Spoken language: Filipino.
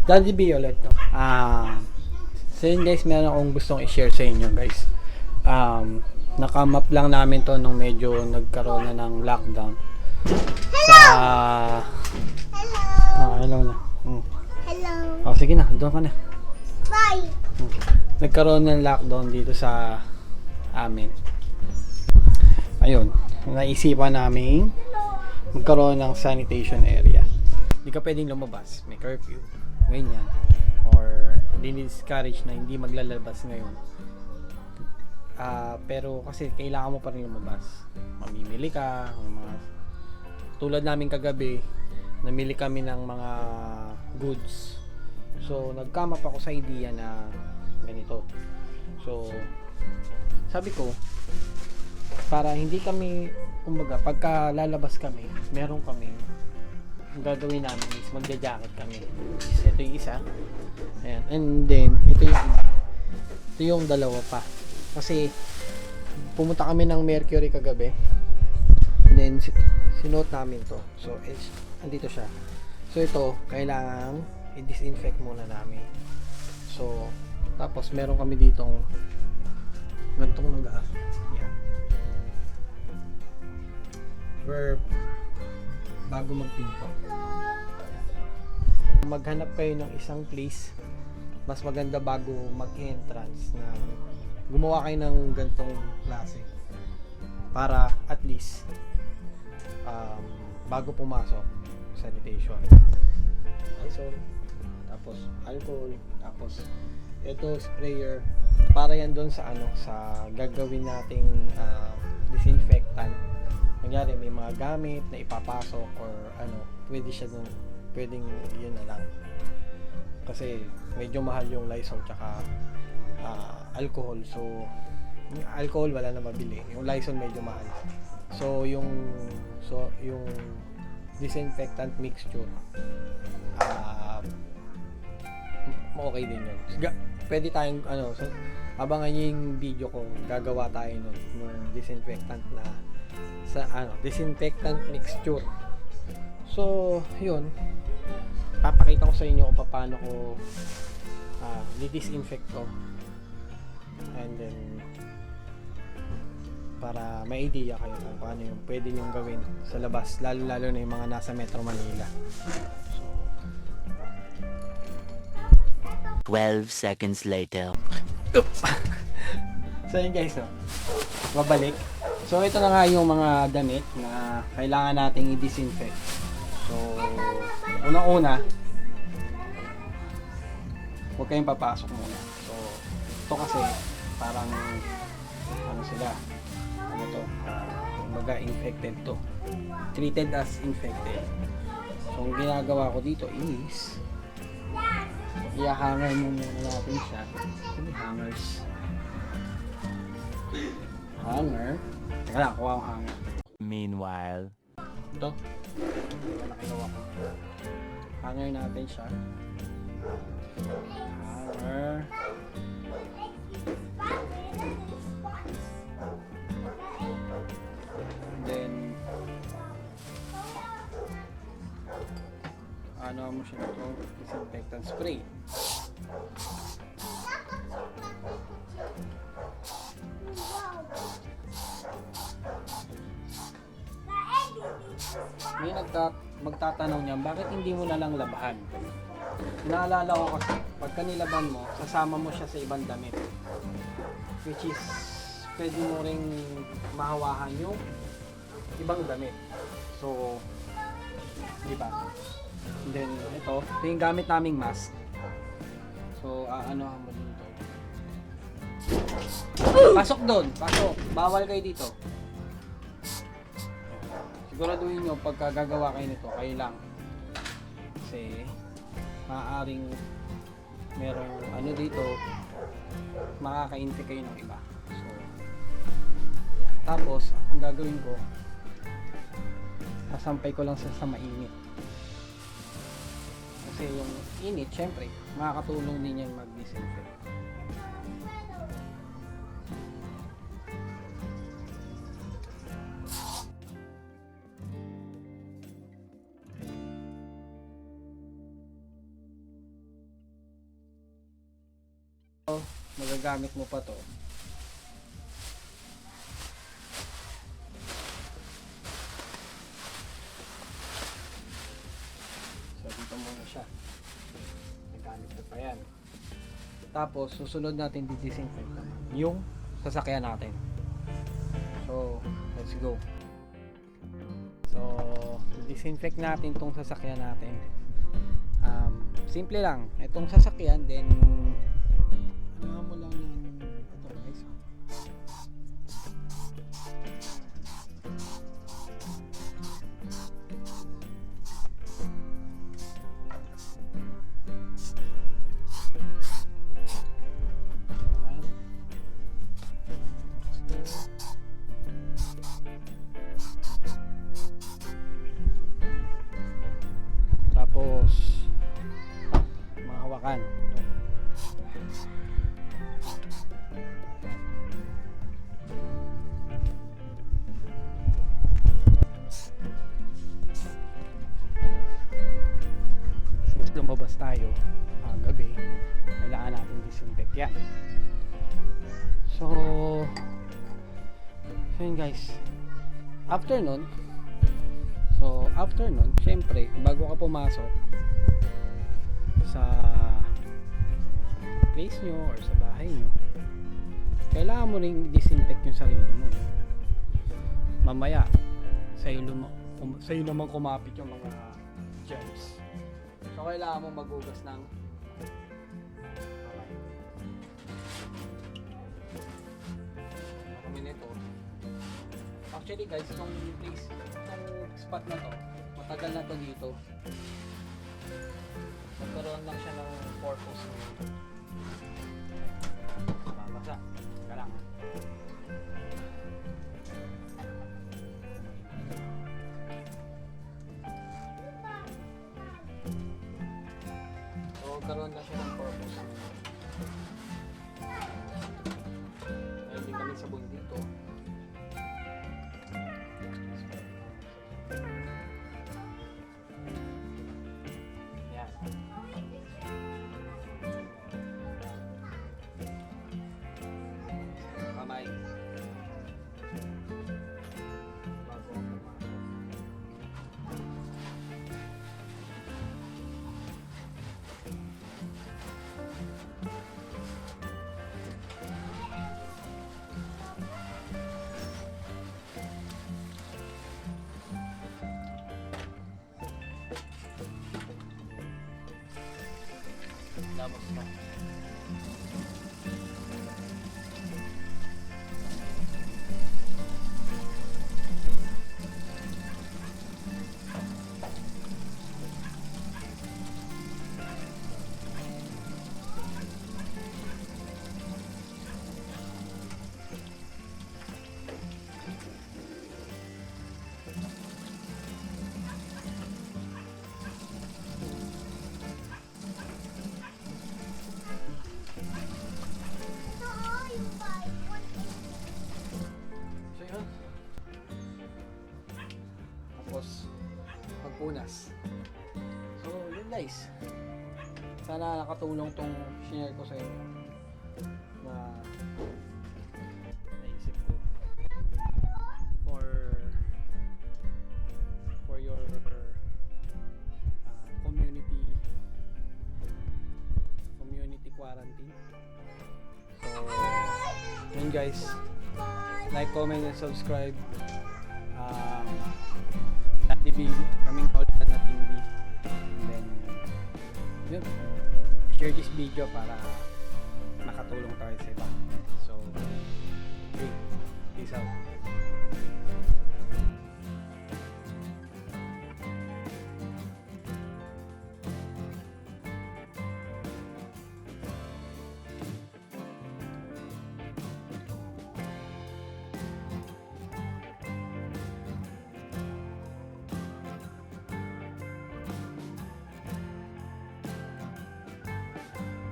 Daddy Violet to. So yun guys, meron akong gustong i-share sa inyo guys. Nakamap lang namin to nung medyo nagkaroon na ng lockdown. Hello na. Hello. Sige na, doon ka na. Bye. Nagkaroon ng lockdown dito sa amin. Ayun, naisipan namin magkaroon ng sanitation area. Hindi ka pwedeng lumabas, may curfew, ganyan. Or discourage na hindi maglalabas ngayon. Pero kasi kailangan mo pa rin lumabas. Mamimili ka, mga tulad namin kagabi, namili kami ng mga goods. So, nag-come up ako sa idea na ganito. So, sabi ko, para hindi kami, kumbaga, pagka lalabas kami, meron kami, ang gagawin namin is magja-jacket kami. Ito yung isa. Ayan. And then, ito yung dalawa pa. Kasi, pumunta kami ng Mercury kagabi. And then, sinuot namin to. So, andito siya. So, ito, kailangan i-disinfect muna namin. So, tapos, meron kami ditong gantong naga. Yan. Where, bago magpinto. Maghanap kayo ng isang place, mas maganda bago mag-entrance na gumawa kayo ng gantong klase para at least bago pumasok sanitation, Lysol, tapos alcohol, tapos ito sprayer para yan doon sa sa gagawin nating disinfectant. Kunyari may mga gamit na ipapasok or pwede siya doon, pwedeng yun na lang kasi medyo mahal yung Lysol tsaka alcohol. So yung alcohol wala na mabili, yung Lysol medyo mahal. So yung disinfectant mixture okay din yun. Pwede tayong so, abangan nyo yung video ko, gagawa tayo nung disinfectant na sa disinfectant mixture. So yun, papakita ko sa inyo kung paano ko disinfect to, and then para may idea kayo kung paano yung pwede nyo gawin sa labas, lalo na yung mga nasa Metro Manila. 12 seconds later. Oops. So yun guys, babalik. So ito na nga yung mga damit na kailangan nating i-disinfect. So unang-una, huwag kayong papasok muna. So ito kasi parang sila, kumbaga infected to, treated as infected. So ang ginagawa ko dito is i-hanger muna natin siya. Hanger. Teka lang, kuha akong hanger. Meanwhile, Ito. Ito na kinuha ko. Hanger natin siya. Hanger. Then, mo siya ito, disinfectant spray. May magtatanong niya, bakit hindi mo na lang labahan? Naalala ko kasi, pagka nilaban mo, sasama mo siya sa ibang damit. Which is, pwede mo ring mahawahan yung ibang damit. So, di ba? Then, ito yung gamit naming mask. So, aanohan mo dito. Pasok doon, pasok. Bawal kayo dito. Siguraduhin nyo pagka gagawa kayo nito, kayo lang. Kasi maaaring merong dito, makaka-infect kayo ng iba. So, yan. Tapos, ang gagawin ko, sasampay ko lang sa mainit. Kasi yung init, syempre, makakatulong din yan mag-disinfect. magagamit mo pa to. So dito muna siya. Nagamit ko pa yan. Tapos susunod natin di-disinfect naman yung sasakyan natin. So let's go. So disinfect natin tong sasakyan natin. Simple lang. Itong sasakyan then ano mo lang yung ito guys. Tapos mahawakan. Lumabas tayo gabi, kailangan natin disinfect yan. So yun guys, after nun syempre bago ka pumasok sa place nyo or sa bahay nyo, kailangan mo ring disinfect yung sarili mo. Mamaya sa'yo naman kumapit yung mga germs. So kailangan mo maghugas ng kamay. Kami nito. Actually guys, itong spot na to, matagal na to dito. Magkaroon lang siya ng purpose. Babasa. Teka lang. So magkaroon lang siya ng purpose. Dahil hindi kami sabon dito. Kamay. Bago ang pumasok. Labas na. Tapos magpunas. So yun guys, sana nakatulong tong share ko sa inyo na naisip ko for your community quarantine. So yun guys, like, comment, and subscribe. TV, kaming ulit na TV. And then yun, share this video para makatulong tayo sa iba. So okay, peace out.